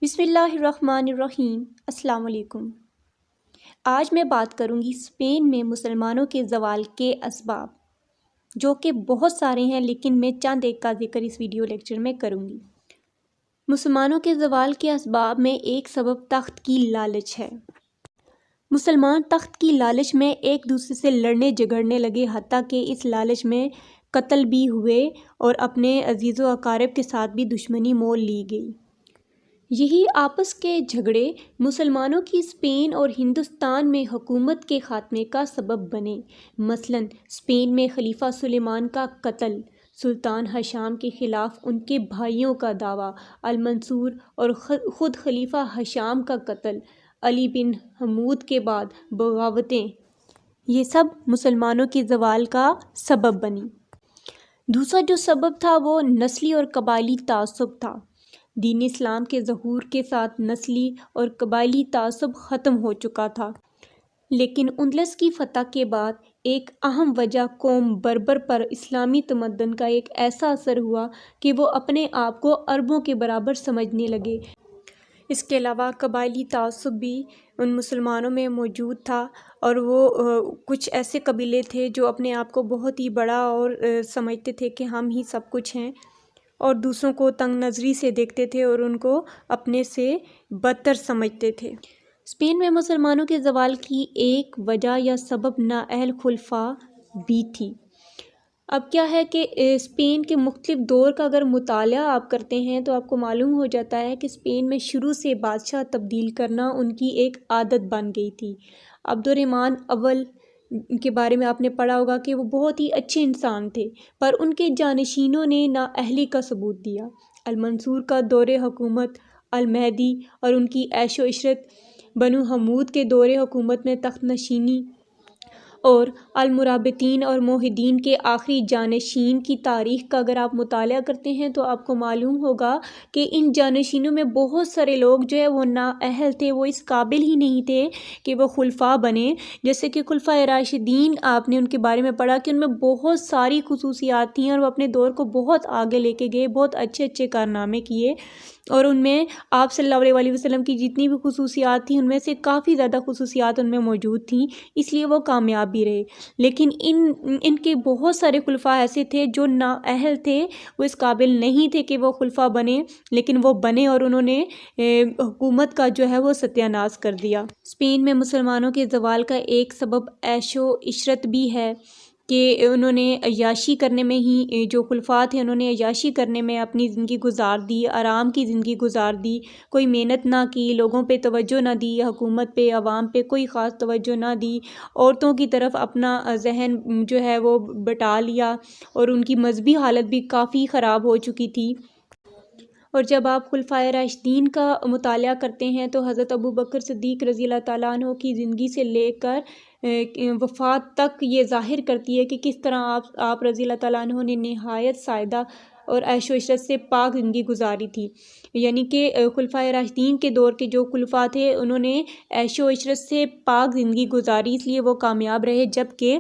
بسم اللہ الرحمن الرحیم۔ السلام علیکم۔ آج میں بات کروں گی اسپین میں مسلمانوں کے زوال کے اسباب، جو کہ بہت سارے ہیں، لیکن میں چند ایک کا ذکر اس ویڈیو لیکچر میں کروں گی۔ مسلمانوں کے زوال کے اسباب میں ایک سبب تخت کی لالچ ہے۔ مسلمان تخت کی لالچ میں ایک دوسرے سے لڑنے جھگڑنے لگے، حتیٰ کہ اس لالچ میں قتل بھی ہوئے اور اپنے عزیز و اقارب کے ساتھ بھی دشمنی مول لی گئی۔ یہی آپس کے جھگڑے مسلمانوں کی اسپین اور ہندوستان میں حکومت کے خاتمے کا سبب بنے۔ مثلاً اسپین میں خلیفہ سلیمان کا قتل، سلطان ہشام کے خلاف ان کے بھائیوں کا دعویٰ، المنصور اور خود خلیفہ ہشام کا قتل، علی بن حمود کے بعد بغاوتیں، یہ سب مسلمانوں کے زوال کا سبب بنی۔ دوسرا جو سبب تھا وہ نسلی اور قبائلی تعصب تھا۔ دین اسلام کے ظہور کے ساتھ نسلی اور قبائلی تعصب ختم ہو چکا تھا، لیکن اندلس کی فتح کے بعد ایک اہم وجہ قوم بربر پر اسلامی تمدن کا ایک ایسا اثر ہوا کہ وہ اپنے آپ کو عربوں کے برابر سمجھنے لگے۔ اس کے علاوہ قبائلی تعصب بھی ان مسلمانوں میں موجود تھا، اور وہ کچھ ایسے قبیلے تھے جو اپنے آپ کو بہت ہی بڑا اور سمجھتے تھے کہ ہم ہی سب کچھ ہیں، اور دوسروں کو تنگ نظری سے دیکھتے تھے اور ان کو اپنے سے بدتر سمجھتے تھے۔ اسپین میں مسلمانوں کے زوال کی ایک وجہ یا سبب نااہل خلفاء بھی تھی۔ اب کیا ہے کہ اسپین کے مختلف دور کا اگر مطالعہ آپ کرتے ہیں تو آپ کو معلوم ہو جاتا ہے کہ اسپین میں شروع سے بادشاہ تبدیل کرنا ان کی ایک عادت بن گئی تھی۔ عبد الرحمن اول کے بارے میں آپ نے پڑھا ہوگا کہ وہ بہت ہی اچھے انسان تھے، پر ان کے جانشینوں نے نااہلی کا ثبوت دیا۔ المنصور کا دور حکومت، المہدی اور ان کی عیش و عشرت، بنو حمود کے دور حکومت میں تخت نشینی، اور المرابطین اور موحدین کے آخری جانشین کی تاریخ کا اگر آپ مطالعہ کرتے ہیں تو آپ کو معلوم ہوگا کہ ان جانشینوں میں بہت سارے لوگ جو ہے وہ نااہل تھے، وہ اس قابل ہی نہیں تھے کہ وہ خلفاء بنے۔ جیسے کہ خلفائے راشدین، آپ نے ان کے بارے میں پڑھا کہ ان میں بہت ساری خصوصیات تھیں اور وہ اپنے دور کو بہت آگے لے کے گئے، بہت اچھے اچھے کارنامے کیے، اور ان میں آپ صلی اللہ علیہ وسلم کی جتنی بھی خصوصیات تھیں ان میں سے کافی زیادہ خصوصیات ان میں موجود تھیں، اس لیے وہ کامیاب بھی رہے۔ لیکن ان کے بہت سارے خلفاء ایسے تھے جو نااہل تھے، وہ اس قابل نہیں تھے کہ وہ خلفاء بنے، لیکن وہ بنے اور انہوں نے حکومت کا جو ہے وہ ستیہ ناش کر دیا۔ اسپین میں مسلمانوں کے زوال کا ایک سبب عیش و عشرت بھی ہے کہ انہوں نے عیاشی کرنے میں ہی، جو خلفاء تھے انہوں نے عیاشی کرنے میں اپنی زندگی گزار دی، آرام کی زندگی گزار دی، کوئی محنت نہ کی، لوگوں پہ توجہ نہ دی، حکومت پہ، عوام پہ کوئی خاص توجہ نہ دی، عورتوں کی طرف اپنا ذہن جو ہے وہ بٹا لیا، اور ان کی مذہبی حالت بھی کافی خراب ہو چکی تھی۔ اور جب آپ خلفائے راشدین کا مطالعہ کرتے ہیں تو حضرت ابوبکر صدیق رضی اللہ تعالیٰ عنہ کی زندگی سے لے کر وفات تک یہ ظاہر کرتی ہے کہ کس طرح آپ رضی اللہ تعالیٰ عنہ نے نہایت سادہ اور عیش و عشرت سے پاک زندگی گزاری تھی۔ یعنی کہ خلفائے راشدین کے دور کے جو خلفاء تھے انہوں نے عیش و عشرت سے پاک زندگی گزاری، اس لیے وہ کامیاب رہے، جبکہ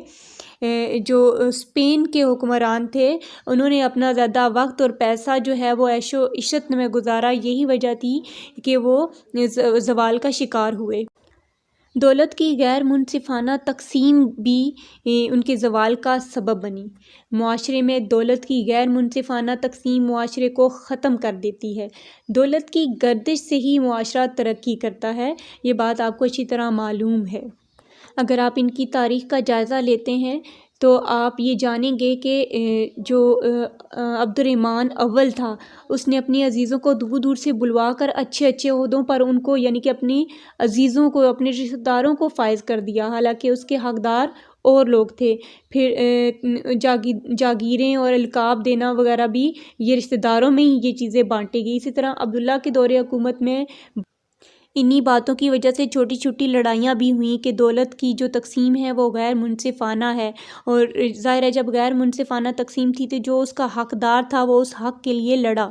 جو اسپین کے حکمران تھے انہوں نے اپنا زیادہ وقت اور پیسہ جو ہے وہ عیش و عشرت میں گزارا، یہی وجہ تھی کہ وہ زوال کا شکار ہوئے۔ دولت کی غیر منصفانہ تقسیم بھی ان کے زوال کا سبب بنی۔ معاشرے میں دولت کی غیر منصفانہ تقسیم معاشرے کو ختم کر دیتی ہے۔ دولت کی گردش سے ہی معاشرہ ترقی کرتا ہے، یہ بات آپ کو اچھی طرح معلوم ہے۔ اگر آپ ان کی تاریخ کا جائزہ لیتے ہیں تو آپ یہ جانیں گے کہ جو عبد الرحمن اول تھا اس نے اپنی عزیزوں کو دور دور سے بلوا کر اچھے اچھے عہدوں پر ان کو، یعنی کہ اپنی عزیزوں کو، اپنے رشتہ داروں کو فائز کر دیا، حالانکہ اس کے حقدار اور لوگ تھے۔ پھر جاگیریں اور القاب دینا وغیرہ بھی یہ رشتہ داروں میں ہی یہ چیزیں بانٹی گئی۔ اسی طرح عبداللہ کے دور حکومت میں انہی باتوں کی وجہ سے چھوٹی چھوٹی لڑائیاں بھی ہوئیں کہ دولت کی جو تقسیم ہے وہ غیر منصفانہ ہے، اور ظاہر ہے جب غیر منصفانہ تقسیم تھی تو جو اس کا حقدار تھا وہ اس حق کے لیے لڑا۔